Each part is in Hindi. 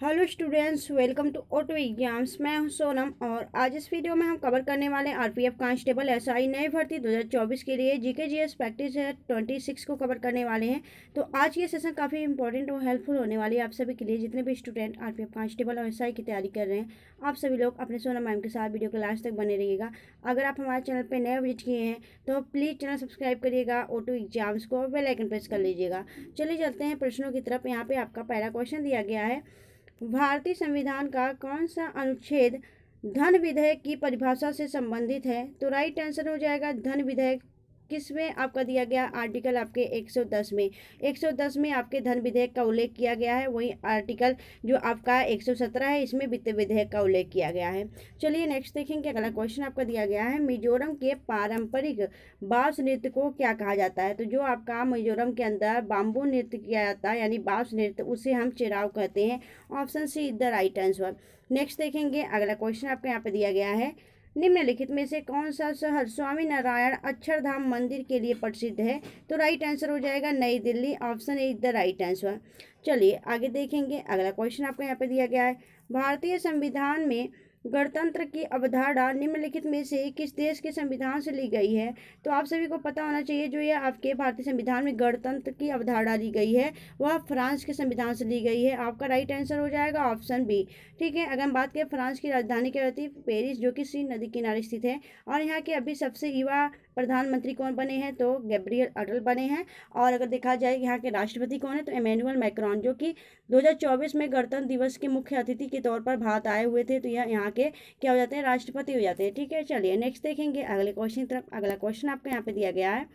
Hello students, welcome to auto exams. मैं हूं सोनम और आज इस वीडियो में हम कवर करने वाले आरपीएफ कांस्टेबल एसआई नई भर्ती 2024 के लिए जीके जीएस प्रैक्टिस है 26 को कवर करने वाले हैं। तो आज ये सेशन काफ़ी इंपॉर्टेंट और हेल्पफुल होने वाली है आप सभी के लिए, जितने भी स्टूडेंट आरपीएफ कांस्टेबल और एसआई की तैयारी कर रहे हैं। आप सभी लोग अपने सोनम मैम के साथ वीडियो के लास्ट तक बने रहिएगा। अगर आप हमारे चैनल पर नए विजिट किए हैं तो प्लीज़ चैनल सब्सक्राइब करिएगा, ऑटो एग्जाम्स को बेल आइकन प्रेस कर लीजिएगा। चलिए चलते हैं प्रश्नों की तरफ। यहाँ पे आपका पहला क्वेश्चन दिया गया है, भारतीय संविधान का कौन सा अनुच्छेद धन विधेयक की परिभाषा से संबंधित है? तो राइट आंसर हो जाएगा धन विधेयक। किसमें आपका दिया गया आर्टिकल आपके 110 में 110 में आपके धन विधेयक का उल्लेख किया गया है। वही आर्टिकल जो आपका 117 है, इसमें वित्त विधेयक का उल्लेख किया गया है। चलिए नेक्स्ट देखेंगे। अगला क्वेश्चन आपका दिया गया है, मिजोरम के पारंपरिक बांस नृत्य को क्या कहा जाता है? तो जो आपका मिजोरम के अंदर बाम्बू नृत्य किया जाता है यानी बांस नृत्य, उसे हम चिराव कहते हैं। Option C is the right answer. Next देखेंगे। अगला क्वेश्चन आपको यहाँ पे दिया गया है, निम्नलिखित में से कौन सा शहर स्वामी नारायण अक्षरधाम मंदिर के लिए प्रसिद्ध है? तो राइट आंसर हो जाएगा नई Delhi. Option A is the right answer. चलिए आगे देखेंगे। अगला क्वेश्चन आपको यहाँ पे दिया गया है, भारतीय संविधान में गणतंत्र की अवधारणा निम्नलिखित में से किस देश के संविधान से ली गई है? तो आप सभी को पता होना चाहिए, जो ये आपके भारतीय संविधान में गणतंत्र की अवधारणा ली गई है वह फ्रांस के संविधान से ली गई है। आपका राइट आंसर हो जाएगा ऑप्शन बी। ठीक है, अगर हम बात करें फ्रांस की राजधानी क्या होती है? पेरिस, जो कि सीन नदी किनारे स्थित है। और यहाँ के अभी सबसे युवा प्रधानमंत्री कौन बने हैं? तो गैब्रियल अटल बने हैं। और अगर देखा जाए यहाँ के राष्ट्रपति कौन है, तो इमैनुअल मैक्रोन, जो कि 2024 में गणतंत्र दिवस के मुख्य अतिथि के तौर पर भारत आए हुए थे। तो यह यहाँ के क्या हो जाते हैं? राष्ट्रपति हो जाते हैं। ठीक है, चलिए नेक्स्ट देखेंगे अगले क्वेश्चन तरफ। अगला क्वेश्चन आपको यहाँ पे दिया गया है,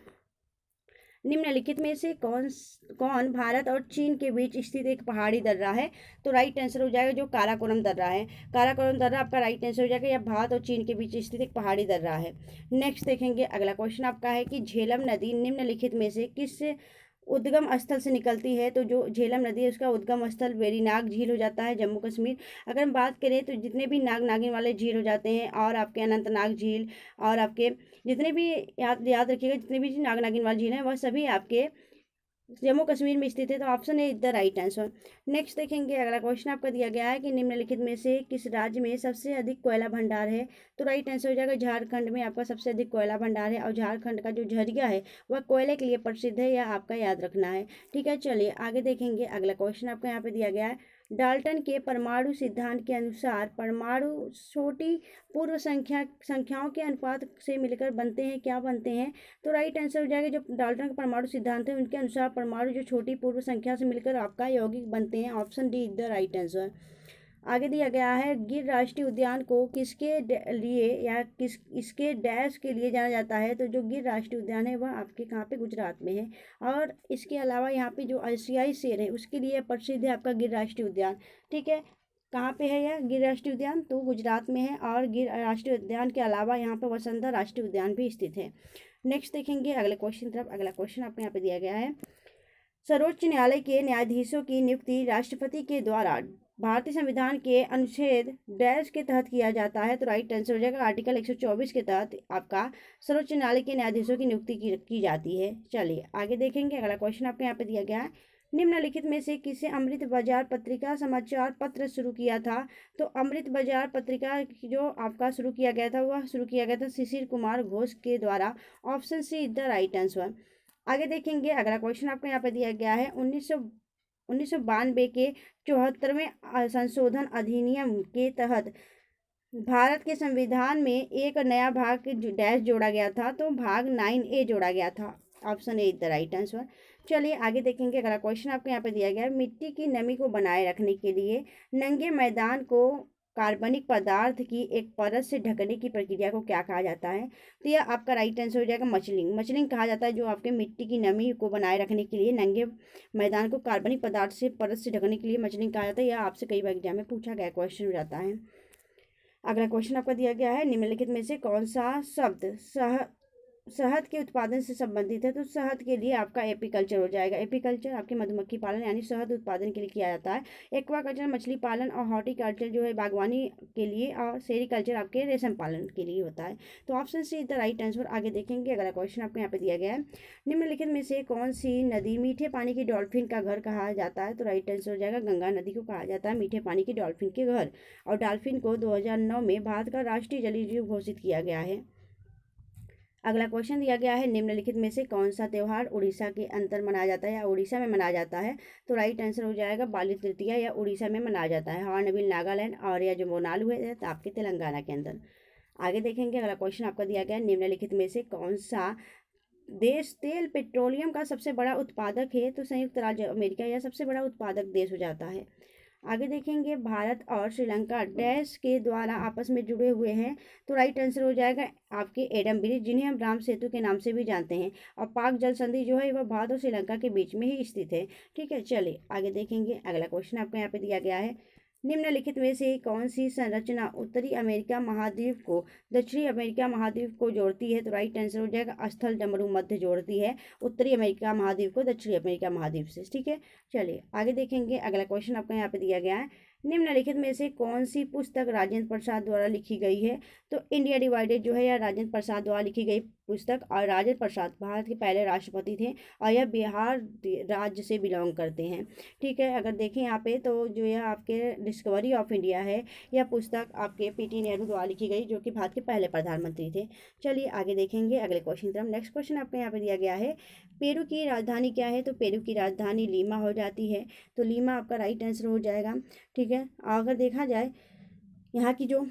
निम्नलिखित में से कौन भारत और चीन के बीच स्थित एक पहाड़ी दर्रा है? तो राइट आंसर हो जाएगा जो काराकोरम दर्रा है। काराकोरम दर्रा आपका राइट आंसर हो जाएगा। यह भारत और चीन के बीच स्थित एक पहाड़ी दर्रा है। नेक्स्ट देखेंगे। अगला क्वेश्चन आपका है कि झेलम नदी निम्नलिखित में से किस उद्गम स्थल से निकलती है? तो जो झेलम नदी है उसका उद्गम स्थल वेरीनाग झील हो जाता है, जम्मू कश्मीर। अगर हम बात करें तो जितने भी नाग नागिन वाले झील हो जाते हैं, और आपके अनंतनाग झील, और आपके जितने भी याद रखिएगा, जितने भी नाग नागिन वाले झील हैं वह सभी आपके जम्मू कश्मीर में स्थित है। तो option A the right answer. Next देखेंगे। अगला क्वेश्चन आपका दिया गया है कि निम्नलिखित में से किस राज्य में सबसे अधिक कोयला भंडार है? तो राइट आंसर हो जाएगा झारखंड में आपका सबसे अधिक कोयला भंडार है। और झारखंड का जो झरिया है वह कोयले के लिए प्रसिद्ध है, यह आपका याद रखना है। ठीक है, चलिए आगे देखेंगे। अगला क्वेश्चन आपको यहाँ पे दिया गया है, डाल्टन के परमाणु सिद्धांत के अनुसार परमाणु छोटी पूर्व संख्याओं के अनुपात से मिलकर बनते हैं, क्या बनते हैं? तो राइट आंसर हो जाएगा जो डाल्टन का परमाणु सिद्धांत है उनके अनुसार परमाणु जो छोटी पूर्व संख्या से मिलकर आपका यौगिक बनते हैं। Option D is the right answer. आगे दिया गया है, गिर राष्ट्रीय उद्यान को किसके लिए या इसके डैश के लिए जाना जाता है? तो जो गिर राष्ट्रीय उद्यान है वह आपके कहाँ पे? गुजरात में है। और इसके अलावा यहाँ पे जो एशियाई शेर है उसके लिए प्रसिद्ध है आपका गिर राष्ट्रीय उद्यान। ठीक है, कहाँ पे है यह गिर राष्ट्रीय उद्यान? तो गुजरात में है। और गिर राष्ट्रीय उद्यान के अलावा यहाँ पर वसुंधरा राष्ट्रीय उद्यान भी स्थित है। नेक्स्ट देखेंगे अगले क्वेश्चन तरफ। अगला क्वेश्चन आपको यहाँ पे दिया गया है, सर्वोच्च न्यायालय के न्यायाधीशों की नियुक्ति राष्ट्रपति के द्वारा भारतीय संविधान के अनुच्छेद डैश के तहत किया जाता है? तो राइट आंसर हो जाएगा आर्टिकल 124 के तहत आपका सर्वोच्च न्यायालय के न्यायाधीशों की नियुक्ति की जाती है। चलिए आगे देखेंगे। अगला क्वेश्चन आपको यहाँ पे दिया गया है, निम्नलिखित में से किसे अमृत बाजार पत्रिका समाचार पत्र शुरू किया था? तो अमृत बाजार पत्रिका जो आपका शुरू किया गया था वह शुरू किया गया था शिशिर कुमार घोष के द्वारा। Option C is the right answer. आगे देखेंगे। अगला क्वेश्चन आपको यहाँ पे दिया गया है, 1992 के 74वें संशोधन अधिनियम के तहत भारत के संविधान में एक नया भाग डैश जोड़ा गया था? तो भाग 9A जोड़ा गया था। Option A is the right answer. चलिए आगे देखेंगे। अगला क्वेश्चन आपको यहाँ पे दिया गया है, मिट्टी की नमी को बनाए रखने के लिए नंगे मैदान को कार्बनिक पदार्थ की एक परत से ढकने की प्रक्रिया को क्या कहा जाता है? तो यह आपका राइट आंसर हो जाएगा मचलिंग कहा जाता है, जो आपके मिट्टी की नमी को बनाए रखने के लिए नंगे मैदान को कार्बनिक पदार्थ से परत से ढकने के लिए मचलिंग कहा जाता है। यह आपसे कई बार एग्जाम में पूछा गया क्वेश्चन हो जाता है। अगला क्वेश्चन आपका दिया गया है, निम्नलिखित में से कौन सा शब्द शहद के उत्पादन से संबंधित है, तो शहद के लिए आपका एपीकल्चर हो जाएगा। एपीकल्चर आपके मधुमक्खी पालन यानी शहद उत्पादन के लिए किया जाता है। एक्वाकल्चर मछली पालन, और हॉर्टिकल्चर जो है बागवानी के लिए, और सेरिकल्चर आपके रेशम पालन के लिए होता है। तो option C is the right answer. आगे देखेंगे, अगला क्वेश्चन आपको यहाँ पे दिया गया है, निम्नलिखित में से कौन सी नदी मीठे पानी की डॉल्फिन का घर कहा जाता है? तो राइट आंसर हो जाएगा गंगा नदी को कहा जाता है मीठे पानी की डॉल्फिन के घर। और डॉल्फिन को 2009 में भारत का राष्ट्रीय जलीय जीव घोषित किया गया है। अगला क्वेश्चन दिया गया है, निम्नलिखित में से कौन सा त्यौहार उड़ीसा के अंतर मनाया जाता है या उड़ीसा में मनाया जाता है? तो राइट आंसर हो जाएगा बाली तृतीया, या उड़ीसा में मनाया जाता है। हॉर्नबिल नागालैंड, और या जो मोनालू है तो आपके तेलंगाना के अंदर। आगे देखेंगे, अगला क्वेश्चन आपका दिया गया है, निम्नलिखित में से कौन सा देश तेल पेट्रोलियम का सबसे बड़ा उत्पादक है? तो संयुक्त राज्य अमेरिका यह सबसे बड़ा उत्पादक देश हो जाता है। आगे देखेंगे, भारत और श्रीलंका डैश के द्वारा आपस में जुड़े हुए हैं? तो राइट आंसर हो जाएगा आपके एडम ब्रिज, जिन्हें हम राम सेतु के नाम से भी जानते हैं। और पाक जल संधि जो है वह भारत और श्रीलंका के बीच में ही स्थित है। ठीक है, चलिए आगे देखेंगे। अगला क्वेश्चन आपको यहाँ पे दिया गया है, निम्नलिखित में से कौन सी संरचना उत्तरी अमेरिका महाद्वीप को दक्षिणी अमेरिका महाद्वीप को जोड़ती है? तो राइट आंसर हो जाएगा स्थल डमरू मध्य जोड़ती है उत्तरी अमेरिका महाद्वीप को दक्षिणी अमेरिका महाद्वीप से। ठीक है, चलिए आगे देखेंगे। अगला क्वेश्चन आपको यहाँ पे दिया गया है, निम्नलिखित में से कौन सी पुस्तक राजेंद्र प्रसाद द्वारा लिखी गई है? तो इंडिया डिवाइडेड जो है यह राजेंद्र प्रसाद द्वारा लिखी गई पुस्तक। और राजेंद्र प्रसाद भारत के पहले राष्ट्रपति थे, और यह बिहार राज्य से बिलोंग करते हैं। ठीक है, अगर देखें यहाँ पे तो जो यह आपके डिस्कवरी ऑफ इंडिया है, यह पुस्तक आपके पीटी नेहरू द्वारा लिखी गई, जो कि भारत के पहले प्रधानमंत्री थे। चलिए आगे देखेंगे अगले क्वेश्चन तरफ। नेक्स्ट क्वेश्चन आपको यहाँ पे दिया गया है, पेरू की राजधानी क्या है? तो पेरू की राजधानी लीमा हो जाती है। तो लीमा आपका राइट आंसर हो जाएगा। ठीक है, अगर देखा जाए यहाँ की जो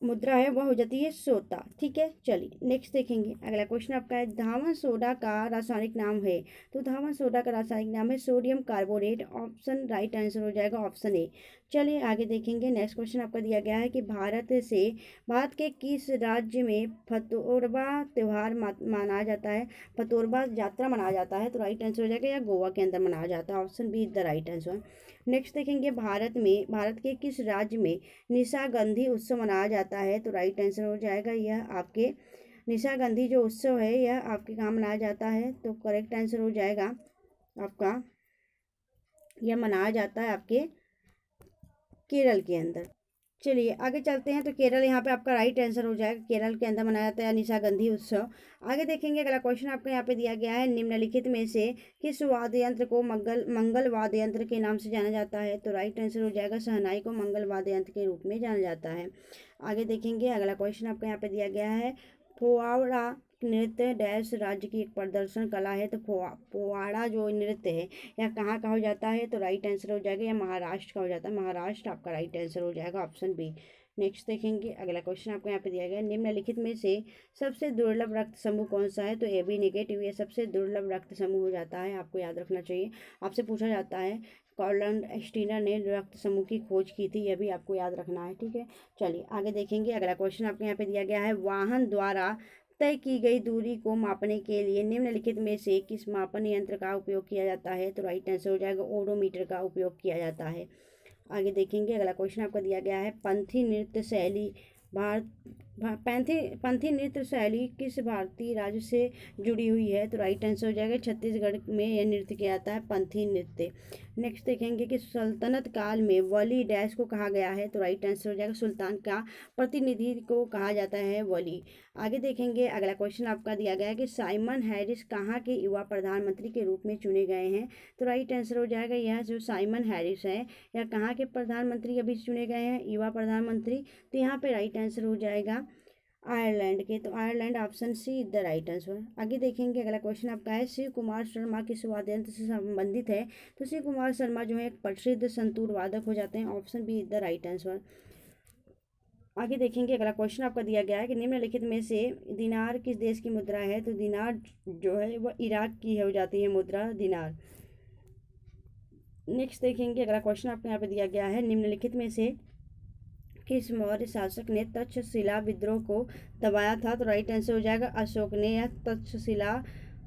मुद्रा है वह हो जाती है सोता। ठीक है, चलिए नेक्स्ट देखेंगे। अगला क्वेश्चन आपका है, धावन सोडा का रासायनिक नाम है? तो धावन सोडा का रासायनिक नाम है sodium carbonate. Option right answer हो जाएगा ऑप्शन ए। चलिए आगे देखेंगे। नेक्स्ट क्वेश्चन आपका दिया गया है कि भारत के किस राज्य में फतोरबा त्यौहार मनाया जाता है? फतोरबा यात्रा मनाया जाता है। तो राइट आंसर हो जाएगा या गोवा के अंदर मनाया जाता है। Option B is the right answer. Next देखेंगे, भारत के किस राज्य में निशागंधी उत्सव मनाया जाता है? तो राइट आंसर हो जाएगा यह आपके निशागंधी जो उत्सव है यह आपके कहाँ मनाया जाता है? तो करेक्ट आंसर हो जाएगा आपका यह मनाया जाता है आपके केरल के अंदर। चलिए आगे चलते हैं। तो केरल यहाँ पे आपका राइट आंसर हो जाएगा, केरल के अंदर मनाया जाता है निशागंधी उत्सव। आगे देखेंगे, अगला क्वेश्चन आपको यहाँ पे दिया गया है, निम्नलिखित में से किस वाद्य यंत्र को मंगल वाद्य यंत्र के नाम से जाना जाता है? तो राइट आंसर हो जाएगा शहनाई को मंगल वाद्य यंत्र के रूप में जाना जाता है। आगे देखेंगे, अगला क्वेश्चन आपको यहाँ पे दिया गया है, फोआड़ा नृत्य डैश राज्य की एक प्रदर्शन कला है? तो पोवाड़ा जो नृत्य है यह कहाँ का हो जाता है? तो राइट आंसर हो जाएगा यह महाराष्ट्र का हो जाता है। महाराष्ट्र आपका राइट आंसर हो जाएगा ऑप्शन बी। नेक्स्ट देखेंगे, अगला क्वेश्चन आपको यहाँ पे दिया गया है, निम्नलिखित में से सबसे दुर्लभ रक्त समूह कौन सा है? तो ए बी नेगेटिव यह सबसे दुर्लभ रक्त समूह हो जाता है। आपको याद रखना चाहिए, आपसे पूछा जाता है। कॉर्लन स्टीनर ने रक्त समूह की खोज की थी, यह भी आपको याद रखना है। ठीक है, चलिए आगे देखेंगे। अगला क्वेश्चन आपको यहाँ पे दिया गया है, वाहन द्वारा तय की गई दूरी को मापने के लिए निम्नलिखित में से किस मापन यंत्र का उपयोग किया जाता है? तो राइट आंसर हो जाएगा ओडोमीटर का उपयोग किया जाता है। आगे देखेंगे, अगला क्वेश्चन आपको दिया गया है, पंथी नृत्य शैली पंथी नृत्य शैली किस भारतीय राज्य से जुड़ी हुई है? तो राइट आंसर हो जाएगा छत्तीसगढ़ में यह नृत्य किया जाता है पंथी नृत्य। नेक्स्ट देखेंगे कि सल्तनत काल में वली डैश को कहा गया है? तो राइट आंसर हो जाएगा सुल्तान का प्रतिनिधि को कहा जाता है वली। आगे देखेंगे, अगला क्वेश्चन आपका दिया गया है कि साइमन हैरिस कहाँ के युवा प्रधानमंत्री के रूप में चुने गए हैं? तो राइट आंसर हो जाएगा यह जो साइमन हैरिस है यह कहाँ के प्रधानमंत्री अभी चुने गए हैं युवा प्रधानमंत्री? तो यहाँ पे राइट आंसर हो जाएगा आयरलैंड के। तो Ireland option C is the right answer. आगे देखेंगे, अगला क्वेश्चन आपका है, शिव कुमार शर्मा किस वाद्य यंत्र से संबंधित है? तो शिव कुमार शर्मा जो है एक प्रसिद्ध संतूर वादक हो जाते हैं। Option B is the right answer. आगे देखेंगे, अगला क्वेश्चन आपका दिया गया है कि निम्नलिखित में से दिनार किस देश की मुद्रा है? तो दिनार जो है वह इराक की हो जाती है मुद्रा दिनार। नेक्स्ट देखेंगे, अगला क्वेश्चन आपको यहाँ पे दिया गया है, निम्नलिखित में से किस मौर्य शासक ने तक्षशिला विद्रोह को दबाया था? तो राइट आंसर हो जाएगा अशोक ने यह तक्षशिला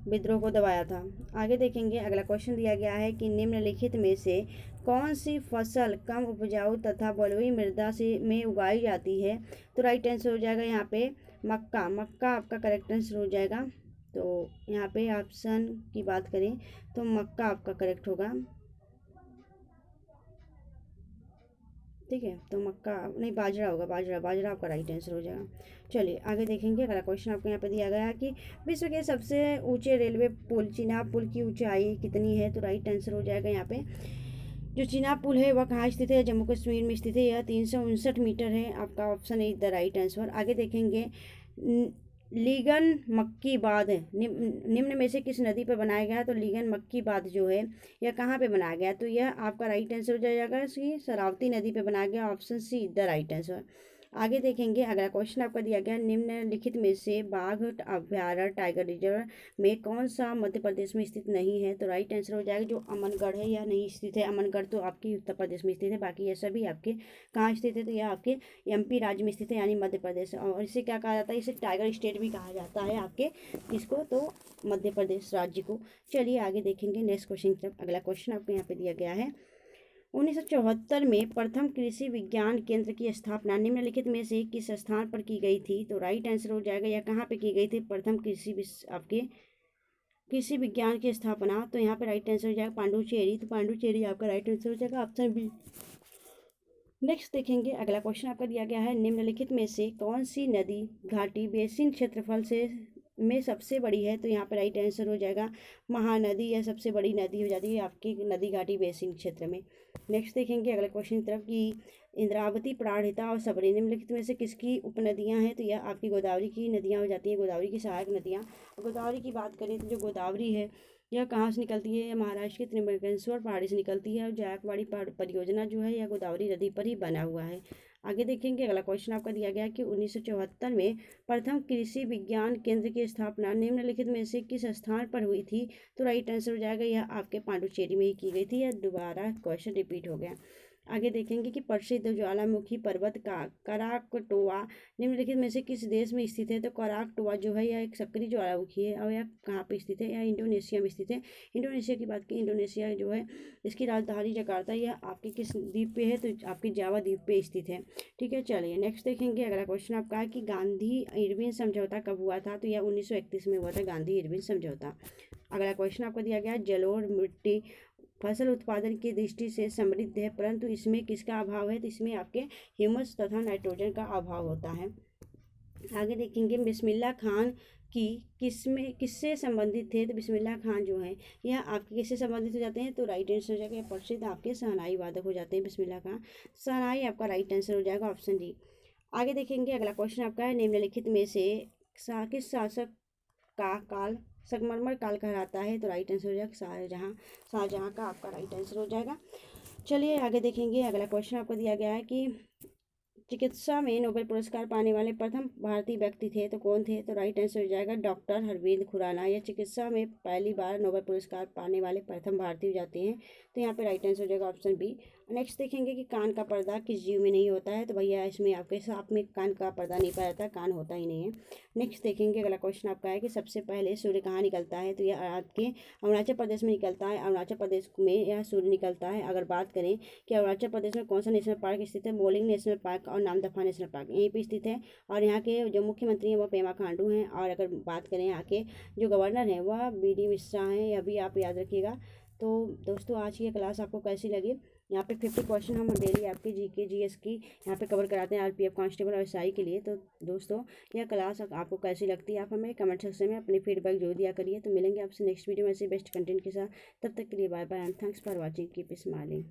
विद्रोह को दबाया था। आगे देखेंगे, अगला क्वेश्चन दिया गया है कि निम्नलिखित में से कौन सी फसल कम उपजाऊ तथा बलुई मृदा से में उगाई जाती है? तो राइट आंसर हो जाएगा यहाँ पे मक्का, मक्का आपका करेक्ट आंसर हो जाएगा। तो यहाँ पे ऑप्शन की बात करें तो मक्का आपका करेक्ट होगा। ठीक है, तो मक्का नहीं, बाजरा होगा, बाजरा, बाजरा आपका राइट आंसर हो जाएगा। चलिए आगे देखेंगे। अगला क्वेश्चन आपको यहाँ पे दिया गया है कि विश्व के सबसे ऊंचे रेलवे पुल चिनाब पुल की ऊंचाई कितनी है? तो राइट आंसर हो जाएगा यहाँ पे जो चिनाब पुल है वह कहाँ स्थित है? जम्मू कश्मीर में स्थित है। यह 359 मीटर है। आपका option A the right answer. आगे देखेंगे। लीगन मक्की बांध निम्न में से किस नदी पर बनाया गया? तो लीगन मक्की बांध जो है यह कहाँ पे बनाया गया? तो यह आपका राइट आंसर हो जाएगा कि शरावती नदी पे बनाया गया। Option see the right answer. आगे देखेंगे। अगला क्वेश्चन आपका दिया गया निम्नलिखित में से बाघ अभ्यारण्य टाइगर रिजर्व में कौन सा मध्य प्रदेश में स्थित नहीं है? तो राइट आंसर हो जाएगा जो अमनगढ़ है यह नहीं स्थित है। अमनगढ़ तो आपकी उत्तर प्रदेश में स्थित है, बाकी ये सभी आपके कहाँ स्थित है? तो यह आपके एमपी राज्य में स्थित है, यानी मध्य प्रदेश। और इसे क्या कहा जाता है? इसे टाइगर स्टेट भी कहा जाता है आपके इसको, तो मध्य प्रदेश राज्य को। चलिए आगे देखेंगे नेक्स्ट क्वेश्चन की तरफ। अगला क्वेश्चन आपको यहाँ पे दिया गया है 1974 में प्रथम कृषि विज्ञान केंद्र की स्थापना निम्नलिखित में से किस स्थान पर की गई थी? तो राइट आंसर हो जाएगा यह कहाँ पे की गई थी प्रथम आपके कृषि विज्ञान की स्थापना? तो यहाँ पे राइट आंसर हो जाएगा पांडुचेरी। तो पांडुचेरी आपका राइट आंसर हो जाएगा, ऑप्शन बी। नेक्स्ट देखेंगे। अगला क्वेश्चन आपका दिया गया है निम्नलिखित में से कौन सी नदी घाटी बेसिन क्षेत्रफल से में सबसे बड़ी है? तो यहाँ पर राइट आंसर हो जाएगा महानदी। यह सबसे बड़ी नदी हो जाती है आपकी नदी घाटी बेसिन क्षेत्र में। नेक्स्ट देखेंगे अगले क्वेश्चन की तरफ कि इंद्रावती, प्राणहिता और सबरी निम्नलिखित में से किसकी उपनदियाँ हैं? तो यह आपकी गोदावरी की नदियाँ हो जाती हैं, गोदावरी की सहायक नदियाँ। गोदावरी की बात करें तो जो गोदावरी है यह कहाँ से निकलती है? यह महाराष्ट्र के त्रिभुवनेश्वर पहाड़ी से निकलती है। और जायकवाड़ी परियोजना जो है यह गोदावरी नदी पर ही बना हुआ है। आगे देखेंगे। अगला क्वेश्चन आपका दिया गया है कि 1974 में प्रथम कृषि विज्ञान केंद्र की स्थापना निम्नलिखित में से किस स्थान पर हुई थी? तो राइट आंसर हो जाएगा यह आपके पांडुचेरी में ही की गई थी। यह दोबारा क्वेश्चन रिपीट हो गया। आगे देखेंगे कि प्रसिद्ध ज्वालामुखी पर्वत का कराकटोआ निम्नलिखित में से किस देश में स्थित है? तो कराकटोआ जो है यह एक सक्रिय ज्वालामुखी है और यह कहाँ पे स्थित है? यह इंडोनेशिया में स्थित है। इंडोनेशिया की बात की, इंडोनेशिया जो है इसकी राजधानी जकार्ता। यह आपके किस द्वीप पे है? तो आपकी जावा द्वीप पे स्थित है। ठीक है, चलिए नेक्स्ट देखेंगे। अगला क्वेश्चन आपका है कि गांधी इरविन समझौता कब हुआ था? तो यह 1931 में हुआ था, गांधी इरविन समझौता। अगला क्वेश्चन आपको दिया गया है जलोढ़ मिट्टी फसल उत्पादन की दृष्टि से समृद्ध है, परंतु इसमें किसका अभाव है? तो इसमें आपके ह्यूमस तथा नाइट्रोजन का अभाव होता है। आगे देखेंगे बिस्मिल्लाह खान की किससे संबंधित थे? तो बिस्मिल्लाह खान जो है यह आपके किससे संबंधित हो जाते हैं? तो राइट आंसर हो जाएगा प्रसिद्ध आपके शहनाई वादक हो जाते हैं बिस्मिल्लाह खान। शहनाई आपका राइट आंसर हो जाएगा, ऑप्शन डी। आगे देखेंगे। अगला क्वेश्चन आपका है निम्नलिखित में से किस शासक का काल संगमरमर काल कहलाता है? तो राइट आंसर हो जाएगा शाहजहाँ। शाहजहाँ का आपका राइट आंसर हो जाएगा। चलिए आगे देखेंगे। अगला क्वेश्चन आपको दिया गया है कि चिकित्सा में नोबेल पुरस्कार पाने वाले प्रथम भारतीय व्यक्ति थे, तो कौन थे? तो राइट आंसर हो जाएगा डॉक्टर हरविंद खुराना। यह चिकित्सा में पहली बार नोबेल पुरस्कार पाने वाले प्रथम भारतीय हो जाते हैं। तो यहाँ पे राइट आंसर हो जाएगा ऑप्शन बी। नेक्स्ट देखेंगे कि कान का पर्दा किस जीव में नहीं होता है? तो भैया इसमें आपके सांप में कान का पर्दा नहीं पाया जाता, कान होता ही नहीं है। नेक्स्ट देखेंगे। अगला क्वेश्चन आपका है कि सबसे पहले सूर्य कहाँ निकलता है? तो यह आपके अरुणाचल प्रदेश में निकलता है। अरुणाचल प्रदेश में यह सूर्य निकलता है। अगर बात करें कि अरुणाचल प्रदेश में कौन सा नेशनल पार्क स्थित है? मोलिंग नेशनल पार्क और नामदफा नेशनल पार्क यहीं पे स्थित है। और यहाँ के जो मुख्यमंत्री हैं वह पेमा खांडू हैं। और अगर बात करें यहाँ के जो गवर्नर हैं वह बी.डी. मिश्रा हैं, यह भी आप याद रखिएगा। तो दोस्तों आज की ये क्लास आपको कैसी लगी? यहाँ पे 50 क्वेश्चन हम डेली आपकी जीके जीएस की यहाँ पे कवर कराते हैं आरपीएफ कांस्टेबल और एसआई के लिए। तो दोस्तों यह क्लास आपको कैसी लगती है आप हमें कमेंट सेक्शन में अपनी फीडबैक जरूर दिया करिए। तो मिलेंगे आपसे नेक्स्ट वीडियो में ऐसे बेस्ट कंटेंट के साथ। तब तक के लिए bye bye and thanks for watching, keep smiling.